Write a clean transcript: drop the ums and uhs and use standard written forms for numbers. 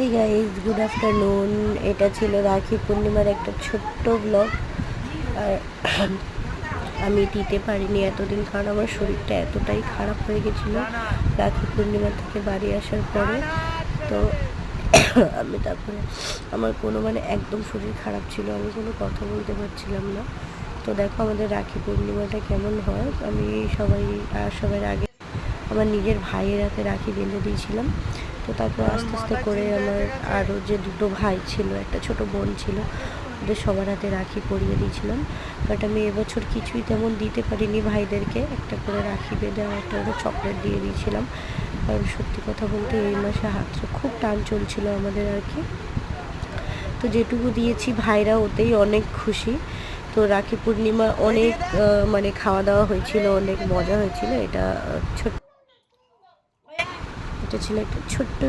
এই guys, good afternoon. এটা ছিল রাখি পূর্ণিমার একটা ছোট্ট ব্লগ। আর আমি দিতে পারিনি এতদিন, কারণ আমার শরীরটা এতটাই খারাপ হয়ে গেছিলো রাখি পূর্ণিমা থেকে বাড়ি আসার পরে। তো আমি তারপরে আমার কোনো একদম শরীর খারাপ ছিল, আমি কোনো কথা বলতে পারছিলাম না। তো দেখো আমাদের রাখি পূর্ণিমাটা কেমন হয়। আমি সবার আগে আমার নিজের ভাইয়ের হাতে রাখি বেঁধে দিয়েছিলাম। তো তারপর আস্তে আস্তে করে আমার আরও যে দুটো ভাই ছিল, একটা ছোট বোন ছিল, ওদের সবার হাতে রাখি পরিয়ে দিয়েছিলাম। বাট আমি এবছর কিছুই তেমন দিতে পারিনি ভাইদেরকে। একটা করে রাখি বেঁধে আর একটা করে চকলেট দিয়ে দিয়েছিলাম, কারণ সত্যি কথা বলতে এই মাসে হাতটা খুব টান চলছিল আমাদের আর কি। তো যেটুকু দিয়েছি ভাইরা ওতেই অনেক খুশি। তো রাখি পূর্ণিমা অনেক খাওয়া দাওয়া হয়েছিল, অনেক মজা হয়েছিল। এটা ছিল একটা ছোট্ট